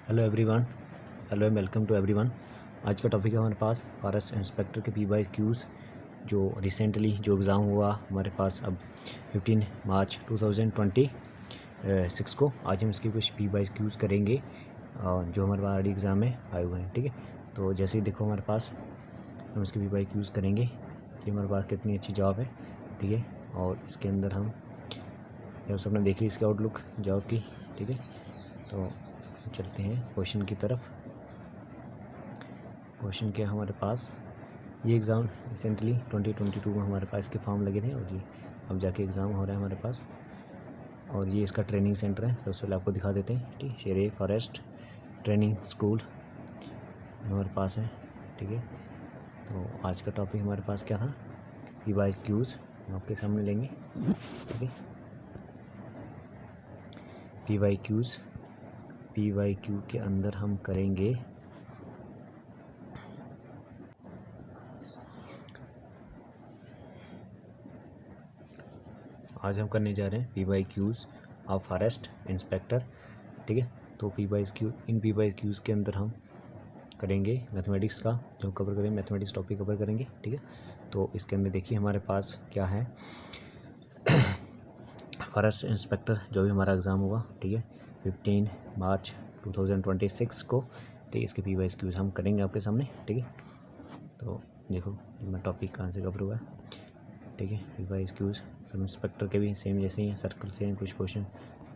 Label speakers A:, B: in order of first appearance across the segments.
A: Hello everyone. Hello and welcome to everyone. आज का topic है हमारे पास फॉरेस्ट इंस्पेक्टर के PYQs जो रिसेंटली जो एग्ज़ाम हुआ हमारे पास अब 15 मार्च 2026 को। आज हम इसके कुछ PYQs करेंगे जो हमारे पास ऑलरेडी एग्ज़ाम में आए हुए हैं। ठीक है, तो जैसे ही देखो हमारे पास हम इसके PYQs करेंगे कि हमारे पास कितनी अच्छी जॉब है। ठीक है, और इसके अंदर हम सबने देख ली इसकी आउटलुक जॉब की। ठीक है, तो चलते हैं क्वेश्चन की तरफ। क्वेश्चन क्या हमारे पास, ये एग्ज़ाम रिसेंटली 2022 में हमारे पास इसके फॉर्म लगे थे और जी अब जाके एग्ज़ाम हो रहा है हमारे पास। और ये इसका ट्रेनिंग सेंटर है। सबसे पहले आपको दिखा देते हैं। ठीक, शेरे फॉरेस्ट ट्रेनिंग स्कूल हमारे पास है। ठीक है, तो आज का टॉपिक हमारे पास क्या था, PYQs हम आपके सामने लेंगे। ठीक है, PYQ के अंदर हम करेंगे आज हम करने जा रहे हैं PYQs ऑफ फॉरेस्ट इंस्पेक्टर। ठीक है, तो इन PYQs के अंदर हम करेंगे मैथमेटिक्स का जो कवर करेंगे, मैथमेटिक्स टॉपिक कवर करेंगे। ठीक है, तो इसके अंदर देखिए हमारे पास क्या है, फॉरेस्ट इंस्पेक्टर जो भी हमारा एग्ज़ाम हुआ। ठीक है, 15 मार्च 2026 को। ठीक है, इसके PYQs हम करेंगे आपके सामने। ठीक है, तो देखो मैं टॉपिक कहाँ से कवर हुआ है। ठीक है, PYQs सब इंस्पेक्टर के भी सेम जैसे ही हैं, सर्कल से हैं कुछ क्वेश्चन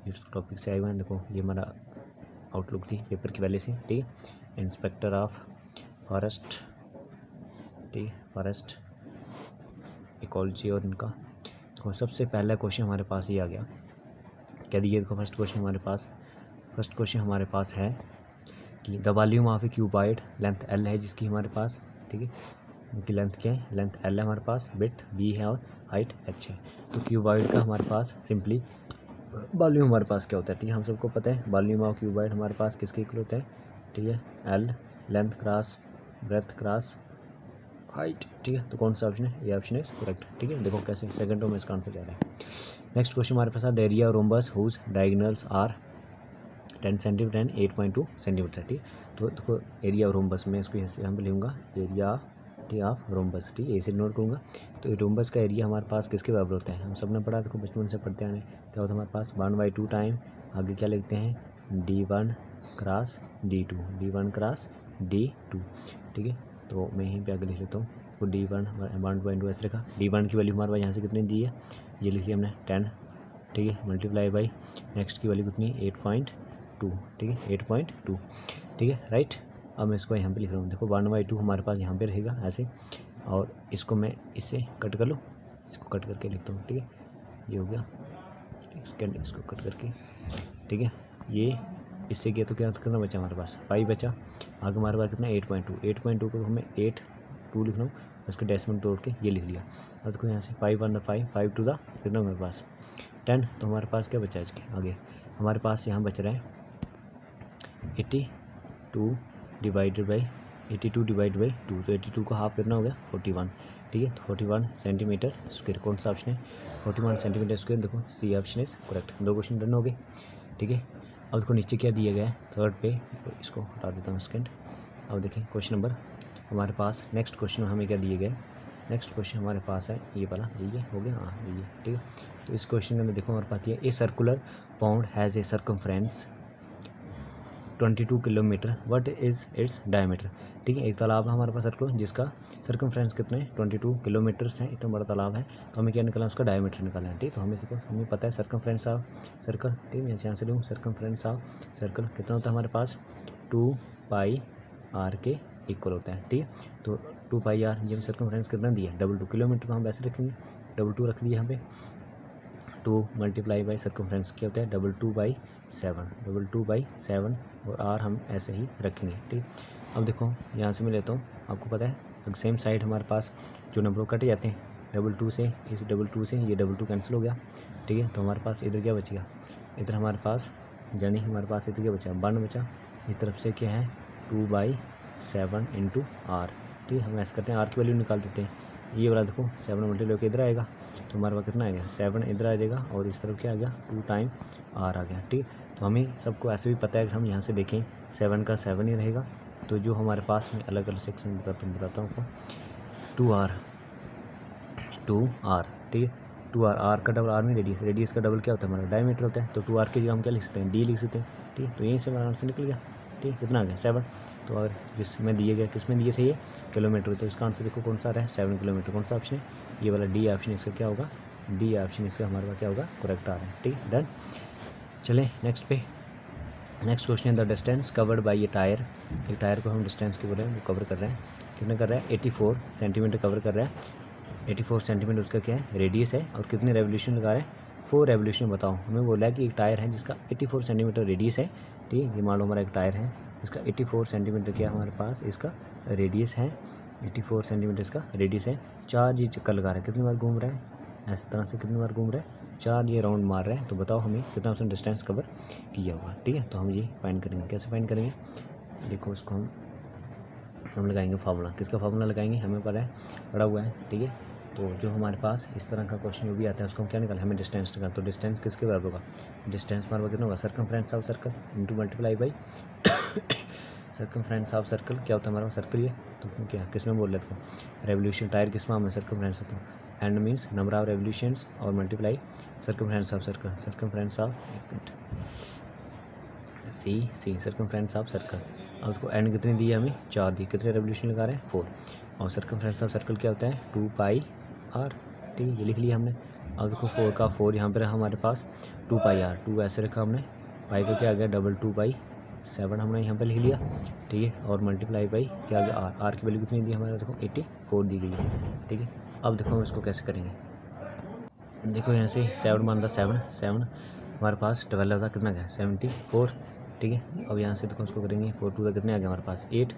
A: जिस टॉपिक से आए हुए हैं। देखो ये हमारा आउटलुक थी पेपर की पहले से। ठीक है, इंस्पेक्टर ऑफ फॉरेस्ट, ठीक है, फॉरेस्ट इकोलॉजी और इनका तो सबसे पहला क्वेश्चन हमारे पास ये आ गया। क्या दिया, देखो फर्स्ट क्वेश्चन हमारे पास है कि the volume of A cuboid length L है जिसकी हमारे पास। ठीक है, उनकी लेंथ क्या है, लेंथ L है हमारे पास, विड्थ B है और हाइट H है। तो क्यूबॉइड का हमारे पास सिंपली वॉल्यूम हमारे पास क्या होता है। ठीक है, हम सबको पता है वॉल्यूम ऑफ क्यूबॉइड हमारे पास किसके इक्वल होता है। ठीक है, L length cross breadth cross height. ठीक है, तो कौन सा ऑप्शन है, ये ऑप्शन इज करेक्ट। ठीक है, देखो कैसे सेकंडों में इसका आंसर जा रहा है। नेक्स्ट क्वेश्चन हमारे पास है the area rhombus whose diagonals are 10 centimetre and 8.2 centimetre. ठीक, तो देखो एरिया रोम्बस में इसको यहाँ पे लिखूँगा एरिया ऑफ रोम्बस। ठीक है, ऐसे नोट करूँगा। तो रोम्बस का एरिया हमारे पास किसके बराबर होता है, हम सब ने पढ़ा, देखो बचपन से पढ़ते आने क्या होता है हमारे पास 1/2 टाइम आगे क्या लिखते हैं D1 cross D2, D1 cross D2। ठीक है, तो मैं यहीं पे आगे लिख लेता हूँ। तो D1 1/2 ऐसे रखा। D1 की वैल्यू हमारे पास यहाँ से कितनी दी है, ये लिखी हमने 10। ठीक है, मल्टीप्लाई बाई नेक्स्ट की वैल्यू कितनी 8.2। ठीक है, 8.2। ठीक है, राइट। अब मैं इसको यहाँ पे लिख रहा हूँ, देखो 1/2 हमारे पास यहाँ पे रहेगा ऐसे, और इसको मैं इससे कट कर लूँ, इसको कट करके लिखता हूँ। ठीक है, ये हो गया, इसको कट करके। ठीक है, ये इससे किया तो क्या कितना बचा हमारे पास 5 बचा। आगे हमारे पास कितना 8.2 को हमें 8.2 लिखना, उसके डेसिमल तोड़ के ये लिख लिया। अब देखो यहाँ से 5 1 5 5 टू द कितना हमारे पास 10। तो हमारे पास क्या बचा है इसके आगे, हमारे पास यहाँ बच रहा है 82 डिवाइडेड बाई 2। तो 82 का हाफ कितना हो गया 41। ठीक है, तो 41 सेंटीमीटर स्क्वायर कौन सा ऑप्शन है 41 सेंटीमीटर स्क्वायर। देखो C option is correct. 2 question done हो गए। ठीक है, अब देखो नीचे क्या दिया गया है थर्ड पे, इसको हटा देता हूँ सेकेंड। अब देखें क्वेश्चन नंबर हमारे पास, नेक्स्ट क्वेश्चन में हमें क्या दिए गए, नेक्स्ट क्वेश्चन हमारे पास है ये वाला, ये हो गया, हाँ ये। ठीक है, तो इस क्वेश्चन के अंदर देखो हमारे पास ये a circular pond has a circumference 22 kilometre, what is its diameter. ठीक है, एक तालाब है हमारे पास सर्कुलर जिसका सर्कमफ्रेंस कितने 22 किलोमीटर्स है, इतना बड़ा तालाब है। तो हमें क्या निकालना है, उसका डायमीटर निकालना है। ठीक, तो हमें पता है सर्कमफ्रेंस ऑफ सर्कल। ठीक है, मैं यहाँ से लूँ सर्कमफ्रेंस ऑफ सर्कल कितना होता है हमारे पास 2πr के इक्वल होता है। ठीक है, तो 2πr जब सर्कमफ्रेंस कितना दिया 22 किलोमीटर, तो हम वैसे रखेंगे 22 रख दिया यहाँ पे। 2 मल्टीप्लाई बाई सर्कमफ्रेंस क्या होता है 2/7 और r हम ऐसे ही रखेंगे। ठीक, अब देखो यहाँ से मैं लेता हूँ, आपको पता है सेम साइड हमारे पास जो नंबर कट जाते हैं 22 से, इस 22 से ये 22 कैंसिल हो गया। ठीक है, तो हमारे पास इधर क्या बचेगा, इधर हमारे पास यानी हमारे पास इधर क्या बचा 1 बचा। इस तरफ से क्या है 2/7 इंटू r। ठीक है, हम ऐसा करते हैं r की वैल्यू निकाल देते हैं। ये वाला देखो 7 मल्टीप्लाई होकर इधर आएगा, तो हमारे पास कितना आएगा 7 इधर आ जाएगा, और इस तरफ क्या आ गया 2 टाइम आर आ गया। ठीक, तो हमें सबको ऐसे भी पता है कि हम यहाँ से देखें 7 का 7 ही रहेगा। तो जो हमारे पास में अलग अलग सेक्शन बताता हूँ आपको, 2R, ठीक है, 2R, आर का डबल, आर में रेडियस, रेडियस का डबल क्या होता है हमारा डायमीटर होता है, तो 2R की जगह हम क्या लिख सकते हैं डी लिख सकते हैं। ठीक, तो यहीं से हमारा आंसर निकल गया। ठीक, कितना आ गया 7। तो अगर जिसमें दिए गए, किस में दिए थे ये किलोमीटर, तो इसका आंसर देखो कौन सा आ रहा है 7 किलोमीटर। कौन सा ऑप्शन है, ये वाला डी ऑप्शन इसका क्या होगा, डी ऑप्शन इसका हमारे पास क्या होगा करेक्ट आ रहा है। ठीक, डन। चलें नेक्स्ट पे, नेक्स्ट क्वेश्चन है द डिस्टेंस कवर्ड बाय ये टायर। एक टायर को हम डिस्टेंस के बोले वो कवर कर रहे हैं, कितना कर रहा है 84 सेंटीमीटर कवर कर रहा है। 84 सेंटीमीटर उसका क्या है रेडियस है, और कितने रेवोल्यूशन लगा रहे हैं 4 रेवोल्यूशन। बताओ, हमें बोला है कि एक टायर है जिसका 84 सेंटीमीटर रेडियस है। ठीक है, ये मान लो हमारा एक टायर है इसका 84 सेंटीमीटर क्या हमारे पास इसका रेडियस है, 84 सेंटीमीटर इसका रेडियस है। 4 ये चक्कर लगा रहा है, कितनी बार घूम रहा है इस तरह से, कितनी बार घूम रहा है 4 ये राउंड मार रहा है। तो बताओ हमें कितना उसने डिस्टेंस कवर किया होगा। ठीक है, तो हम ये फाइंड करेंगे, कैसे फाइंड करेंगे, देखो इसको हम लगाएंगे फार्मूला, किसका फार्मूला लगाएंगे हमें पता है पड़ा हुआ है। ठीक है, तो जो हमारे पास इस तरह का क्वेश्चन जो भी आता है उसको हम क्या निकालें, हमें डिस्टेंस निकाल। तो डिस्टेंस किसके बराबर होगा, डिस्टेंस बराबर कितना होगा circumference of circle into multiply by circumference of circle क्या होता है हमारा सर्कल ये, तो क्या किस में बोल रहे थे रेवोल्यूशन, टायर किस में सर्कमफ्रेंस होता है, and means number of revolutions और multiply circumference of circle, circumference of C circumference of circle. अब उसको एंड कितनी दी है हमें 4 दी, कितने रेवोल्यूशन लगा रहे हैं 4, और सर्कमफ्रेंस ऑफ सर्कल क्या होता है 2 पाई आर। ठीक है, ये लिख लिया हमने। अब देखो 4 का 4 यहाँ पर हमारे पास 2 पाई आर, 2 ऐसे रखा हमने, पाई को क्या आ गया डबल 2 पाई 7 हमने यहाँ पर लिख लिया। ठीक है, और मल्टीप्लाई बाई क्या आ गया आर, आर की वैल्यू कितनी दी हमारे देखो 84 दी गई है। ठीक है, अब देखो हम इसको कैसे करेंगे, देखो यहाँ से 7 मान था 7 हमारे पास 12 था, कितना गया 74। ठीक है, अब यहाँ से देखो उसको करेंगे 4 2 का कितने आ गया हमारे पास 8।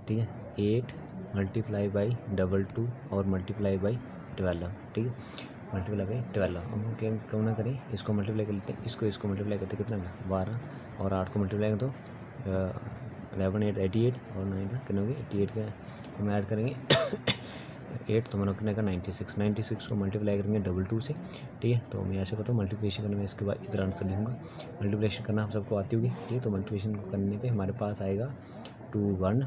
A: ठीक है, 8 मल्टीप्लाई बाई डबल 2 और मल्टीप्लाई बाई 12। ठीक है, मल्टीप्लाई बाई 12। अब हम क्या क्यों ना करें, इसको मल्टीप्लाई कर लेते हैं, इसको मल्टीप्लाई करते कितना गया 12, और 8 को मल्टीप्लाई कर दो 11 8 88, और 9 का कितना हो गया 88 का हम ऐड करेंगे 8 तो हमारा कितने का 96 को मल्टीप्लाई करेंगे डबल 2 से। ठीक है, तो मैं ऐसे करता हूँ मल्टीप्लिकेशन करने में इसके बाद इधर आंसर लिखूँगा, मल्टीप्लिकेशन करना हम सबको आती होगी। ठीक है, तो मल्टीप्लिकेशन करने पे हमारे पास आएगा 2 1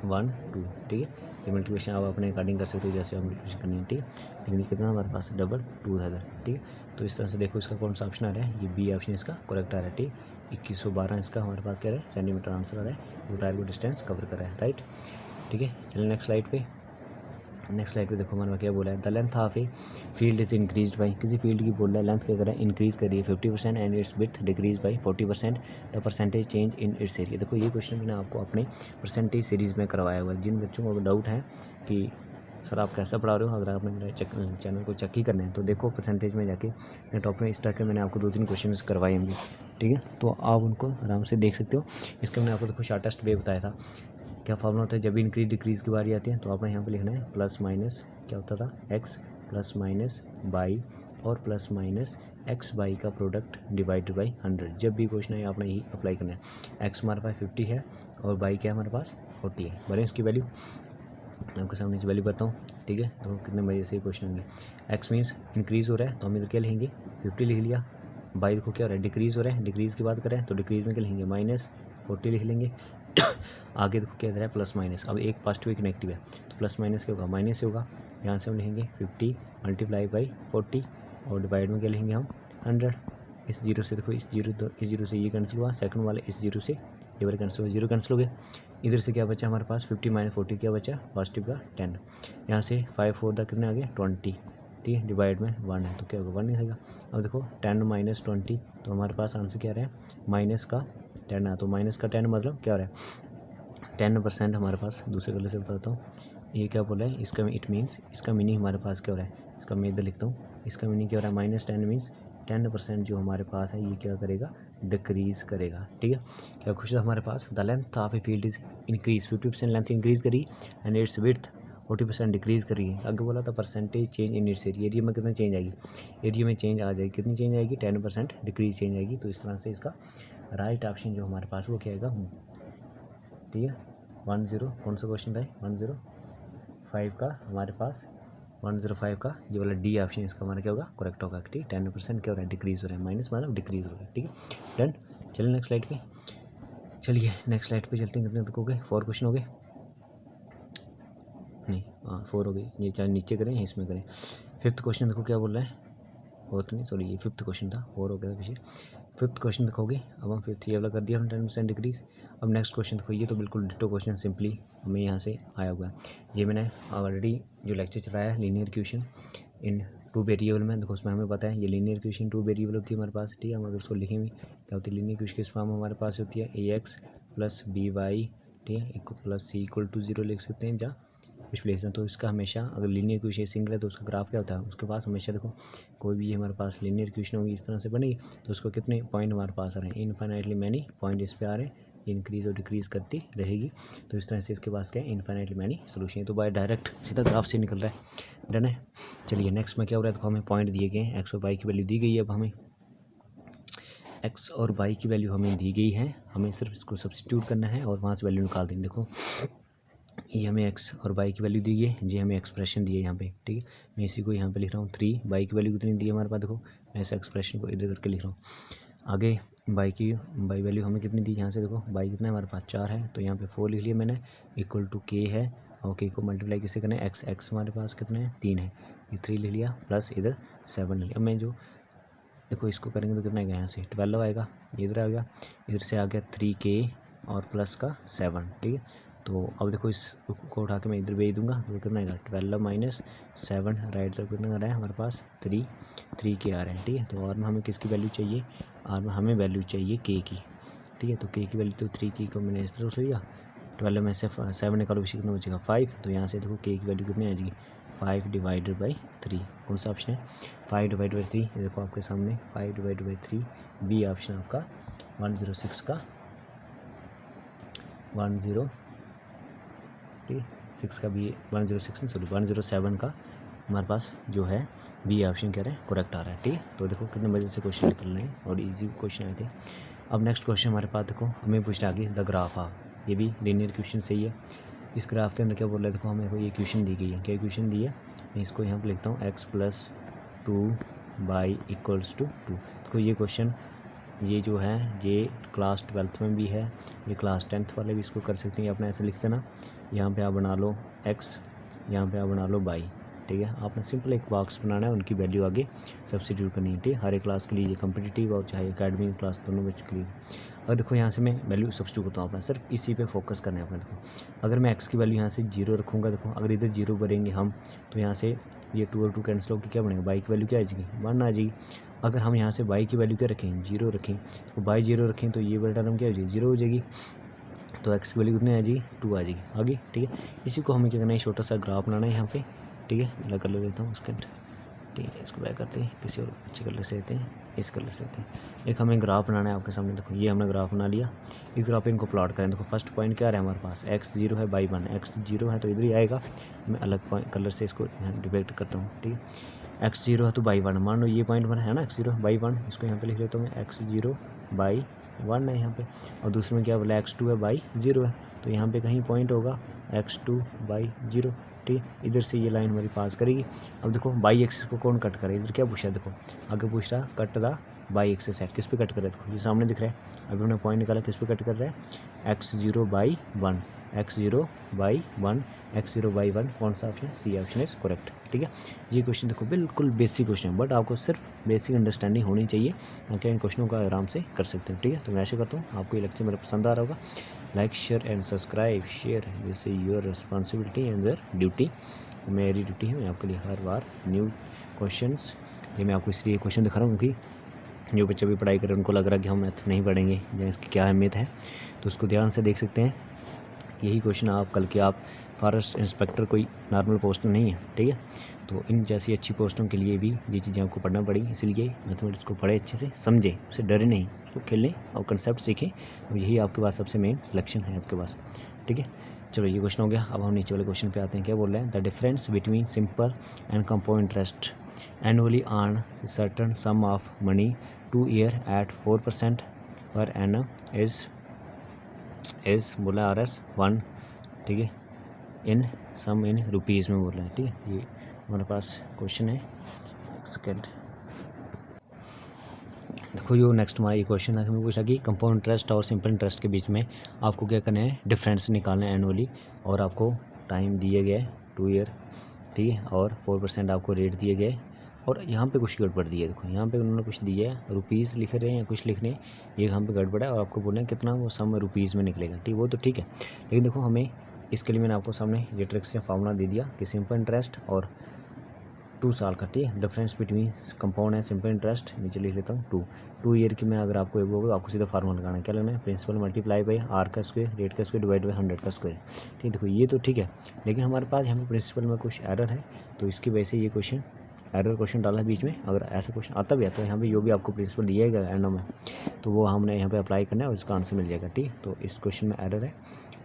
A: 1 2। ठीक है, ये मल्टीप्लिकेशन आप अपने अकॉर्डिंग कर सकते हो जैसे आप मल्टीप्लिकेशन करनी है। ठीक है, लेकिन कितना हमारे पास डबल 2 था इधर। ठीक है, तो इस तरह से देखो इसका कौन सा ऑप्शन आ रहा है, ये बी ऑप्शन इसका करेक्ट आ रहा है। ठीक, 2112 इसका हमारे पास क्या है सेंटीमीटर आंसर आ रहा है, वो टायर को डिस्टेंस कवर कर रहा है। राइट, ठीक है, चलिए नेक्स्ट स्लाइड पे। नेक्स्ट स्लाइड पे देखो हमारा क्या बोला है, the length of a field is increase by, किसी फील्ड की बोल रहा है लेंथ क्या करें इंक्रीज करिए 50% and its width decrease by 40%, the percentage change in its area. देखो ये क्वेश्चन मैंने आपको अपने परसेंटेज सीरीज़ में करवाया हुआ है। जिन बच्चों को डाउट है कि सर आप कैसा पढ़ा रहे हो, अगर आपने मेरे चैनल को चेक ही करना है तो देखो परसेंटेज में जाके टॉप में इस तरह के मैंने आपको 2-3 क्वेश्चन करवाए होंगे। ठीक है, तो आप उनको आराम से देख सकते हो। इसका मैंने आपको देखो शॉर्टेस्ट वे बताया था, क्या फार्मूला होता है जब भी इंक्रीज डिक्रीज़ की बारी आती है तो आपने यहाँ पे लिखना है प्लस माइनस क्या होता था एक्स प्लस माइनस बाई और प्लस माइनस एक्स बाई का प्रोडक्ट डिवाइडेड बाई 100। जब भी क्वेश्चन है आपने यही अप्लाई करना है। एक्स हमारे पास 50 है और बाई क्या हमारे पास 40 है। बने इसकी वैल्यू आपके सामने इस वैल्यू बताऊँ। ठीक है, तो कितने बजे से क्वेश्चन होंगे, एक्स मीन्स इंक्रीज़ हो रहा है तो हम इधर क्या लिखेंगे 50 लिख लिया, बाई देखो क्या हो रहा है डिक्रीज़ हो रहा है, डिक्रीज़ की बात करें तो डिक्रीज़ में क्या लिखेंगे माइनस 40 लिख लेंगे आगे देखो क्या इधर है प्लस माइनस, अब एक पॉजिटिव एक नेगेटिव है तो प्लस माइनस क्या होगा माइनस से होगा। यहाँ से हम लिखेंगे 50 मल्टीप्लाई बाई 40 और डिवाइड में क्या लिखेंगे हम 100। इस जीरो से देखो इस जीरो से ये कैंसिल हुआ, सेकंड वाले इस जीरो से ये वाले कैंसिल हुआ, जीरो कैंसिल हो गया। इधर से क्या बचा हमारे पास 50 माइनस 40 क्या बचा पॉजिटिव का 10। यहाँ से 5 4 तक कितने आ गए 20। ठीक है, डिवाइड में 1 है तो क्या होगा 1 नहीं रहेगा। अब देखो 10 माइनस 20 तो हमारे पास आंसर क्या रहा है माइनस का 10 है, तो माइनस का 10 मतलब क्या हो रहा है 10% हमारे पास। दूसरे कलर से बताता हूँ ये क्या बोला है, इसका इट मीन्स इसका मीनिंग हमारे पास क्या हो रहा है, इसका मैं इधर लिखता हूँ, इसका मीनिंग क्या हो रहा है माइनस 10 मीन्स 10% जो हमारे पास है ये क्या करेगा डिक्रीज़ करेगा। ठीक है, क्या कुछ हमारे पास the length of a field is increase 50% length increase करी एंड इट्स विड्थ 40% डिक्रीज़ करी। आगे बोला था percentage change in its area में कितना चेंज आएगी, एरिया में चेंज आ जाएगी, कितनी चेंज आएगी 10% डिक्रीज चेंज आएगी। तो इस तरह से इसका राइट ऑप्शन जो हमारे पास वो क्या आएगा। ठीक है, 10 कौन सा क्वेश्चन था 105 का हमारे पास 105 का ये वाला डी ऑप्शन इसका हमारा क्या होगा, करेक्ट होगा। ठीक, 10% क्या हो रहा है, डिक्रीज हो रहा है, माइनस मतलब डिक्रीज हो रहा है। ठीक है, डन। चलिए नेक्स्ट स्लाइड पे, चलिए नेक्स्ट स्लाइड पे चलते हैं। कितने तक हो गए, 4 क्वेश्चन हो गए, नहीं 4 हो गए। ये चाहे नीचे करें या इसमें करें। 5th क्वेश्चन देखो क्या बोल रहा है, वो तो नहीं, सॉरी ये 5th क्वेश्चन था, 4 हो गया था पीछे। 5th क्वेश्चन देखोगे, अब हम 5th ये वाला कर दिया हमने 10% डिक्रीज। अब नेक्स्ट क्वेश्चन देखो, ये तो बिल्कुल डिटो क्वेश्चन सिंपली हमें यहाँ से आया हुआ है। ये मैंने ऑलरेडी जो लेक्चर चलाया है लीनियर इक्वेशन इन 2 वेरिएबल में, देखो उसमें हमें पता है ये लीनियर इक्वेशन 2 वेरिएबल होती है हमारे पास। ठीक है, हम अगर उसको लिखेंगे क्या होती है, लीनियर इक्वेशन किस फॉर्म हमारे पास होती है, AX + BY, ठीक है, + C = 0 लिख सकते हैं जहाँ कुछ प्लेस है। तो इसका हमेशा अगर लीनियर इक्वेशन सिंगल है तो उसका ग्राफ क्या होता है, उसके पास हमेशा देखो कोई भी हमारे पास लीनियर इक्वेशन होगी इस तरह से बनेगी तो उसको कितने पॉइंट हमारे पास आ रहे हैं, इनफाइनाइटली मैनी पॉइंट इस पे आ रहे हैं, इंक्रीज और डिक्रीज करती रहेगी। तो इस तरह से इसके पास क्या है, इनफाइनाइटली मैनी सोल्यूशन है। तो बाय डायरेक्ट सीधा ग्राफ से निकल रहा है, डन है। चलिए नेक्स्ट में क्या हो रहा है, देखो हमें पॉइंट दिए गए हैं, एक्स और वाई की वैल्यू दी गई है। अब हमें एक्स और वाई की वैल्यू हमें दी गई है, हमें सिर्फ इसको सब्सटीट्यूट करना है और वहाँ से वैल्यू निकाल देंगे। देखो ये हमें एक्स और वाई की वैल्यू दी है, ये हमें एक्सप्रेशन दी है यहाँ पे। ठीक है, मैं इसी को यहाँ पे लिख रहा हूँ 3, वाई की वैल्यू कितनी दी है हमारे पास, देखो मैं इस एक्सप्रेशन को इधर करके लिख रहा हूँ। आगे वाई वैल्यू हमें कितनी दी, यहाँ से देखो वाई कितना है हमारे पास 4 है, तो यहाँ पे 4 लिख लिया मैंने, = k है, और k को मल्टीप्लाई किससे करना है, एक्स हमारे पास कितने हैं 3 है, ये 3 लिख लिया, प्लस इधर 7 लिख लिया। अब मैं जो देखो इसको करेंगे तो कितना आएगा, यहाँ से 12 आएगा, इधर आ गया, इधर से आ गया 3k और प्लस का 7। ठीक है, तो अब देखो इसको उठा के मैं इधर भेज दूंगा तो कितना आएगा, 12 - 7, राइट साइड कितना आ रहा है हमारे पास 3k आ रहे हैं। ठीक है, तो और में हमें किसकी वैल्यू चाहिए, और में हमें वैल्यू चाहिए k की। ठीक है, तो k की वैल्यू तो 3k को मैंने इस तरह उठ लिया, 12 में से 7 निकालो, कितना बचेगा 5, तो यहाँ से देखो k की वैल्यू कितनी आ जाएगी, 5/3। कौन सा ऑप्शन है, 5/3, ये देखो आपके सामने 5/3, बी ऑप्शन आपका 106 का 106 का बी, 106 नहीं सॉरी 107 का हमारे पास जो है बी ऑप्शन कह रहे हैं करेक्ट आ रहा है। ठीक है, तो देखो कितने मजे से क्वेश्चन निकल रहे हैं और इजी क्वेश्चन आए थे। अब नेक्स्ट क्वेश्चन हमारे पास देखो हमें पूछ रहा है आगे द ग्राफ ऑफ, ये भी लीनियर क्वेश्चन सही है। इस ग्राफ के अंदर क्या बोल रहा है, देखो हमें कोई इक्वेशन दी गई है, क्या इक्वेशन दी है, मैं इसको यहाँ पर लिखता हूँ x + 2y = 2। देखो ये क्वेश्चन ये जो है ये क्लास 12th में भी है, ये क्लास 10th वाले भी इसको कर सकते हैं। अपना ऐसे लिख देना, यहाँ पे आप बना लो x, यहाँ पे आप बना लो y। ठीक है, आपने सिंपल एक बॉक्स बनाना है, उनकी वैल्यू आगे सब्स्टिट्यूट करनी है। ठीक है, हर एक क्लास के लिए, कम्पिटिटिव और चाहे एकेडमिक क्लास दोनों बच्चों के लिए। और देखो यहाँ से मैं वैल्यू सब्स्टिट्यूट करता हूँ, अपना सिर्फ इसी पे फोकस करना है अपना। देखो अगर मैं x की वैल्यू यहाँ से 0 रखूँगा, देखो अगर इधर 0 भरेंगे हम तो यहाँ से ये 2 और 2 कैंसिल होकर क्या बनेगा, y की वैल्यू क्या आ जाएगी, 1 आ जाएगी। अगर हम यहाँ से y की वैल्यू क्या रखें, 0 रखें, तो y 0 रखें तो ये वाला टर्म क्या हो जाएगी, 0 हो जाएगी, तो x की वैल्यू कितनी आ जाएगी, 2 आ जाएगी आगे। ठीक है, इसी को हमें क्या करना है, छोटा सा ग्राफ बनाना है यहाँ पे। ठीक है, मैं कलर लेता हूँ इसका, ठीक है इसको बैक करते हैं, किसी और अच्छे कलर से लेते हैं, इस कलर से लेते हैं। एक हमें ग्राफ बनाना है आपके सामने, देखो ये हमने ग्राफ बना लिया। इस ग्राफ पे इनको प्लॉट करें, देखो फर्स्ट पॉइंट क्या है हमारे पास, x 0 है, y 1, x 0 है तो इधर ही आएगा, मैं अलग पॉइंट कलर से इसको डिपेक्ट करता हूँ। ठीक है, x 0 है तो y 1, मान लो ये पॉइंट बना है ना x 0 y 1, इसको यहाँ पे लिख लेता हूँ मैं, x 0 y 1 है यहाँ पे, और दूसरे में क्या बोला x 2 है y 0 है, तो यहाँ पे कहीं पॉइंट होगा x 2 y 0। ठीक है, इधर से ये लाइन हमारी पास करेगी। अब देखो बाई एक्सिस को कौन कट करे, इधर क्या पूछा है, देखो आगे पूछ रहा कट द बाई एक्सिस है, किस पे कट कर रहा है, देखो ये सामने दिख रहा है। अभी हमने पॉइंट निकाला, किस पे कट कर रहा है, x 0 y 1, x 0 y 1, x 0 y 1, कौन सा ऑप्शन है, सी ऑप्शन इज करेक्ट। ठीक है, ये क्वेश्चन देखो बिल्कुल बेसिक क्वेश्चन है, बट आपको सिर्फ बेसिक अंडरस्टैंडिंग होनी चाहिए, ताकि इन क्वेश्चनों का आराम से कर सकते हो। ठीक है, तो मैं आशा करता हूँ आपको ये लेक्चर मेरा पसंद आ रहा होगा। Like share and subscribe, share this is your responsibility and your duty, मेरी ड्यूटी है, मैं आपके लिए हर बार न्यू क्वेश्चंस, ये मैं आपको इसलिए क्वेश्चन दिखा रहा हूँ क्योंकि जो बच्चे भी पढ़ाई कर रहे हैं उनको लग रहा है कि हम मैथ नहीं पढ़ेंगे या इसकी क्या अहमियत है, तो उसको ध्यान से देख सकते हैं। यही क्वेश्चन आप कल के आप फॉरेस्ट इंस्पेक्टर कोई नॉर्मल पोस्ट नहीं है। ठीक है, तो इन जैसी अच्छी पोस्टों के लिए भी ये चीज़ें आपको पढ़ना पड़ी, इसलिए मैथमेटिक्स को पढ़े अच्छे से, समझें, उससे डरे नहीं, उसको खेलें और कंसेप्ट सीखें, और यही आपके पास सबसे मेन सिलेक्शन है आपके पास। ठीक है, चलो ये क्वेश्चन हो गया। अब हम नीचे वाले क्वेश्चन पे आते हैं, क्या बोल रहे हैं, the difference between simple and compound interest annually earn certain sum of money 2 year at 4% per annum is बोला RS 1। ठीक है, इन सम इन रुपीज़ में बोल रहे हैं। ठीक है, ये हमारे पास क्वेश्चन है, एक सेकेंड। देखो जो नेक्स्ट हमारा ये क्वेश्चन है, हमें पूछा कि कंपाउंड इंटरेस्ट और सिंपल इंटरेस्ट के बीच में आपको क्या करना है, डिफरेंस निकालना है एनुअली, और आपको टाइम दिए गए 2 ईयर, ठीक है, और 4% आपको रेट दिए गए। और यहाँ पे कुछ गड़बड़ दी है, देखो यहाँ पे उन्होंने कुछ दिया है, रुपीज़ लिख रहे हैं या कुछ लिख रहे हैं, ये यहाँ पे गड़बड़ है, और आपको बोल रहे हैं कितना वो सम रुपीज़ में निकलेगा, ठीक, वो तो ठीक है। लेकिन देखो हमें इसके लिए मैंने आपको सामने ये ट्रिक से फार्मूला दे दिया कि सिंपल इंटरेस्ट और 2 साल का, ठीक है, डिफरेंस बिटवीन कंपाउंड है सिंपल इंटरेस्ट, नीचे लिख लेता हूँ 2 ईयर की मैं अगर आपको एक होगा, आपको सीधा फार्मूला लगाना है, क्या लगना है, प्रिंसिपल मल्टीप्लाई बाई आर का स्क्वायर, रेट का स्क्वायर डिवाइड बाई 100 का स्क्वायर, ठीक। देखो ये तो ठीक है, लेकिन हमारे पास यहाँ पे प्रिंसिपल में कुछ एरर है, तो इसकी वजह से ये क्वेश्चन एरर क्वेश्चन डाला है बीच में। अगर ऐसा क्वेश्चन आता भी है तो यहाँ पे जो भी आपको प्रिंसिपल दिया गया एंड में, तो वो हमने यहाँ पे अप्लाई करना है और इसका आंसर मिल जाएगा, ठीक। तो इस क्वेश्चन में एरर है,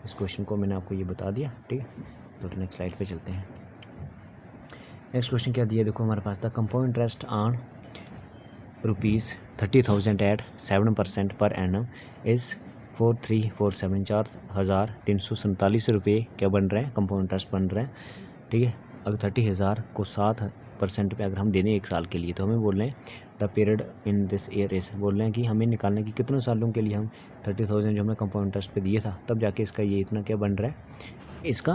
A: इस क्वेश्चन को मैंने आपको ये बता दिया, ठीक है। तो नेक्स्ट स्लाइड पे चलते हैं। नेक्स्ट क्वेश्चन क्या दिया, देखो हमारे पास the compound interest on ₹30,000 at 7% per annum is 4347, 4,347 रुपये क्या बन रहे हैं, कंपाउंड इंटरेस्ट बन रहे हैं, ठीक है। अगर 30,000 को 7% पे अगर हम दे दें 1 साल के लिए, तो हमें बोल रहे हैं the period in this year is, बोल रहे हैं कि हमें निकालना है कि कितने सालों के लिए हम 30,000 जो हमने कंपाउंड इंटरेस्ट पे दिया था, तब जाके इसका ये इतना क्या बन रहा है, इसका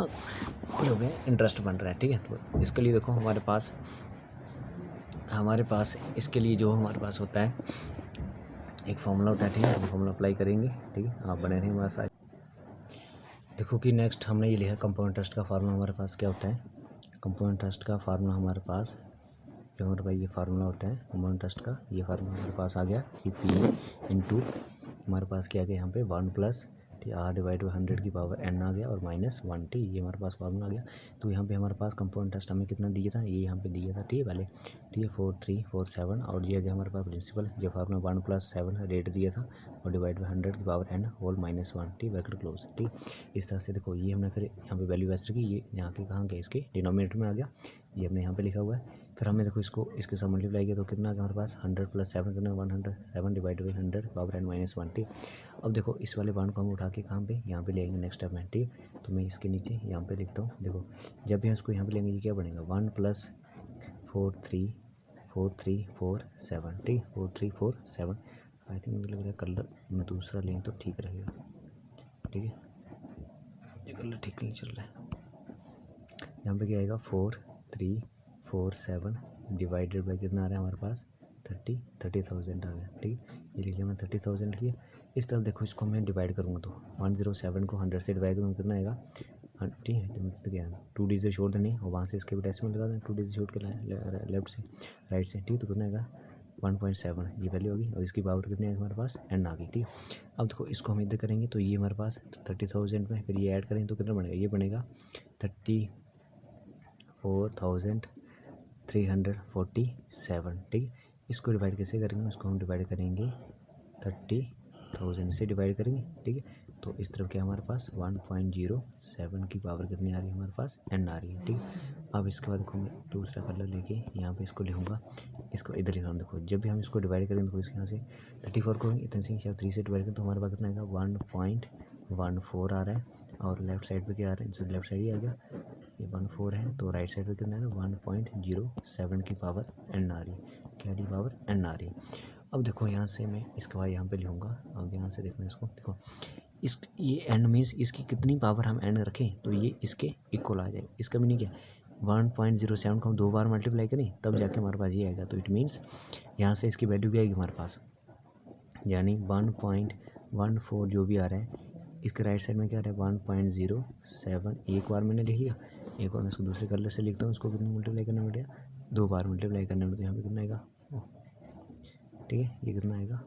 A: जो है इंटरेस्ट बन रहा है, ठीक है। तो इसके लिए देखो हमारे पास इसके लिए जो हमारे पास होता है एक फार्मूला होता है, ठीक है, हम फार्मूला अप्लाई करेंगे, ठीक है, आप बने रहिए हमारे साथ। देखो कि नेक्स्ट हमने ये लिखा कंपाउंड इंटरेस्ट का फार्मूला हमारे पास क्या होता है, कंपाउंड इंटरेस्ट का फार्मूला हमारे पास जो हमारे पास ये फार्मूला होता है कंपाउंड इंटरेस्ट का, ये फार्मूला हमारे पास आ गया कि P इंटू हमारे पास क्या आ गया यहाँ पे 1 प्लस आर डिवाइड बाई 100 की पावर n आ गया और -1 t, ये हमारे पास फार्मूला आ गया। तो यहाँ पे हमारे पास कंपाउंड इंटरेस्ट हमें कितना दिया था, ये यहाँ पे दिया था, ठीक है, पहले, ठीक है, 4347, और ये आ गया हमारे पास प्रिंसिपल, ये फार्मूला 1 + 7 रेट दिया था और डिवाइड बाई 100 की power n whole -1 t bracket close, ठीक। इस तरह से देखो ये हमने फिर यहाँ पे वैल्यू वैसे रखी, ये यहाँ के कहाँ गया, इसके डिनोमिनेटर में आ गया, ये हमने यहाँ पे लिखा हुआ है। फिर हमने देखो इसको इसके साथ मल्टीप्लाई किया तो कितना आ गया हमारे पास 100 + 7 कितना 107 डिवाइड बाई 100 पावर n -1, ठीक। अब देखो इस वाले बाउंड को हम उठा के कहाँ पे, यहाँ पे ले आएंगे नेक्स्ट स्टेप में, ठीक। तो मैं इसके नीचे यहाँ पे लिखता हूँ, देखो जब भी हम इसको यहाँ पे लेंगे ये क्या बनेगा 1 + 4347, ठीक, 4347। आई थिंक मुझे लग रहा है कलर में दूसरा लेंगे तो ठीक रहेगा, ठीक है, ये कलर ठीक नहीं चल रहा है। यहाँ पे क्या आएगा 4347 डिवाइडेड बाई कितना आ रहा है हमारे पास 30,000 आ गया, ठीक। ये लिख लिया मैं 30,000 लिया। इस तरफ देखो इसको मैं डिवाइड करूँगा तो 107 को 100 से डिवाइड करूँगा कितना आएगा, ठीक है, तो क्या 2 डिजिट छोड़ देनी और वहाँ से इसके भी डेसिमल लगा दें, 2 डिजिट छोड़ के लेफ्ट से राइट से, ठीक। तो कितना आएगा 1.7 ये वैल्यू होगी और इसकी पावर कितनी आएगी हमारे पास n आ गई, ठीक। अब देखो इसको हम इधर करेंगे तो ये हमारे पास 30,000 में फिर ये ऐड करेंगे तो कितना बनेगा, ये बनेगा 34,347, ठीक। इसको डिवाइड कैसे करेंगे, इसको हम डिवाइड करेंगे 30,000 से डिवाइड करेंगे, ठीक है। तो इस तरफ क्या हमारे पास 1.07 की पावर कितनी आ रही है हमारे पास n आ रही है, ठीक। अब इसके बाद देखो मैं दूसरा कलर लेके यहाँ पे इसको लिखूँगा, इसको इधर लिख रहा हूँ। देखो जब भी हम इसको डिवाइड करेंगे तो इसके यहाँ से 34 को इतने से 3 से डिवाइड करें तो हमारे पास कितना आएगा 1.14 आ रहा है और लेफ्ट साइड पे क्या आ रहा है, जो लेफ्ट साइड ही आ गया ये 14 है, तो राइट साइड पे कितना है 1.07 की पावर n आ रही है, क्या की पावर n आ रही है। अब देखो यहाँ से मैं इसके बाद यहाँ पे लिखूँगा, अब यहाँ से देखना इसको, देखो इस ये n मीन्स इसकी कितनी पावर हम n रखें तो ये इसके इक्वल आ जाएगा। इसका मीनिंग क्या 1.07 को हम 2 बार मल्टीप्लाई करें तब जाके हमारे पास ये आएगा। तो इट मीन्स यहाँ से इसकी वैल्यू क्या आएगी हमारे पास, यानी 1.14 जो भी आ रहा है इसके राइट साइड में क्या आ रहा है 1.07। एक बार मैंने लिख लिया, एक बार मैं इसको दूसरे कलर से लिखता हूँ, इसको कितनी मल्टीप्लाई करना पड़ेगा 2 बार मल्टीप्लाई करना पड़ेगा। यहाँ पे कितना आएगा, ठीक है, ये कितना आएगा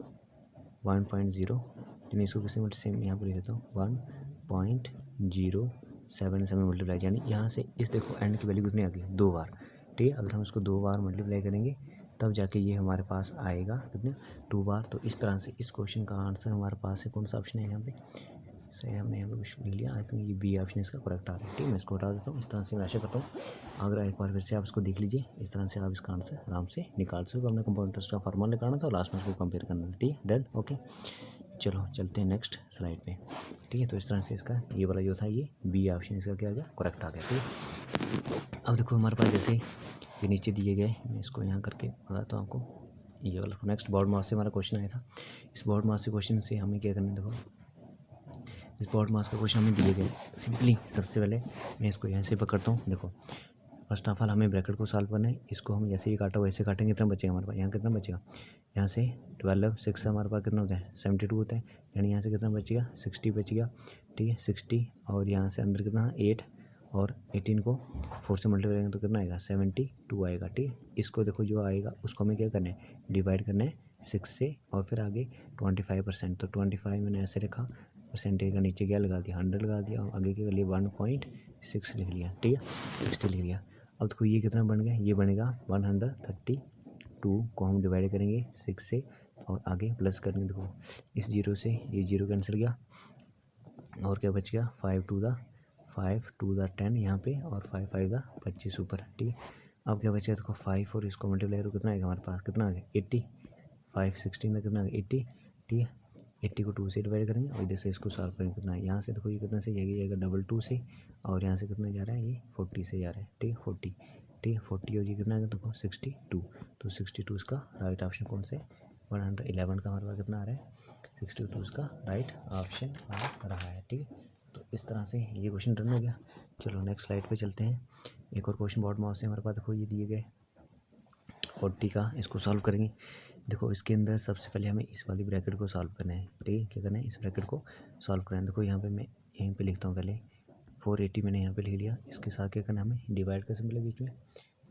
A: 1.0, यानी इसको किसी मल्टी सेम यहाँ पर लिख देता हूँ 1.07 से मैं मल्टीप्लाई, यानी यहाँ से इस देखो एंड की वैल्यू कितनी आ गई 2 बार, ठीक है। अगर हम इसको 2 बार मल्टीप्लाई करेंगे तब जाके ये हमारे पास आएगा कितने 2 बार। तो इस तरह से इस क्वेश्चन का आंसर हमारे पास है, कौन सा ऑप्शन है यहाँ पे, सही हमने यहाँ पे कुछ लिख लिया, आई थिंक ये बी ऑप्शन इसका करेक्ट आ रहा है, ठीक है। मैं इसको हटा देता हूँ। इस तरह से मैं आशा करता हूँ अगर एक बार फिर से आप इसको देख लीजिए, इस तरह से आप इसका आंसर आराम से निकाल सकते हो। हमने कंपाउंड इंटरेस्ट का फार्मूला निकालना था और लास्ट में उसको कंपेयर करना था, ठीक है, डन, ओके। चलो चलते हैं नेक्स्ट स्लाइड पे, ठीक है। तो इस तरह से इसका ये वाला जो था ये बी ऑप्शन इसका क्या आ गया करेक्ट आ गया, ठीक है। अब देखो हमारे पास जैसे ये नीचे दिए गए, मैं इसको यहाँ करके बताता हूँ आपको। ये वाला नेक्स्ट बोर्ड मास से हमारा क्वेश्चन आया था। इस बोर्ड मास से क्वेश्चन से हमें क्या करना है, देखो इस बोर्ड मास का क्वेश्चन हमें दिए गए। सिंपली सबसे पहले मैं इसको यहाँ से पकड़ता हूँ। देखो फर्स्ट ऑफ ऑल हमें ब्रैकेट को सॉल्व करना है। इसको हम जैसे ही काटा वैसे काटेंगे, कितना बचेगा हमारे पास, यहाँ कितना बचेगा, यहाँ से 12 6 से हमारे पास कितना होता है 72 होता है, यानी यहाँ से कितना बचेगा 60 बचेगा। ठीक है 60, और यहाँ से अंदर कितना 8 और 18 को 4 से मल्टीप्लाई करेंगे तो कितना आएगा 72 आएगा। ठीक है, इसको देखो जो आएगा उसको हमें क्या करना है, डिवाइड करना है 6 से, और फिर आगे 25%। तो 25 मैंने ऐसे रखा, परसेंटेज का नीचे क्या लगा दिया 100 लगा दिया, और आगे के लिए 1.6 लिख लिया। ठीक है 60 लिख लिया। अब देखो ये कितना बन गया, ये बनेगा 132 को हम डिवाइड करेंगे 6 से, और आगे प्लस करेंगे। देखो इस जीरो से ये जीरो कैंसिल गया, और क्या बच गया 5 टू द 10 यहाँ पे, और 5 5 द 25 ऊपर। ठीक है, अब क्या बचेगा देखो 5 और इसको मल्टीप्लाई करो कितना आएगा हमारे पास, कितना आ गया 80, 5 16 में कितना आ गया 80। ठीक है 80 को 2 से डिवाइड करेंगे, और इधर से इसको सॉल्व करेंगे कितना है, यहाँ से देखो ये कितना से जाएगा 2 से, और यहाँ से कितना जा रहा है ये 40 से जा रहा है। ठीक है 40, ठीक है 40, और ये कितना आएगा देखो 62। तो 62 इसका राइट ऑप्शन कौन से 111 का हमारे पास कितना आ रहा है 62 इसका राइट ऑप्शन आ रहा है। ठीक है, तो इस तरह से ये क्वेश्चन डन हो गया। चलो नेक्स्ट स्लाइड पे चलते हैं। एक और क्वेश्चन बोर्ड मास से हमारे पास देखो ये दिए गए 40 का, इसको सॉल्व करेंगे। देखो इसके अंदर सबसे पहले हमें इस वाली ब्रैकेट को सॉल्व करना है। ठीक है, क्या करना है, इस ब्रैकेट को सॉल्व करना है। देखो यहाँ पे मैं यहीं पे लिखता हूँ पहले 480 मैंने यहाँ पे लिख लिया। इसके साथ क्या करना है, हमें डिवाइड का सिंबल है बीच में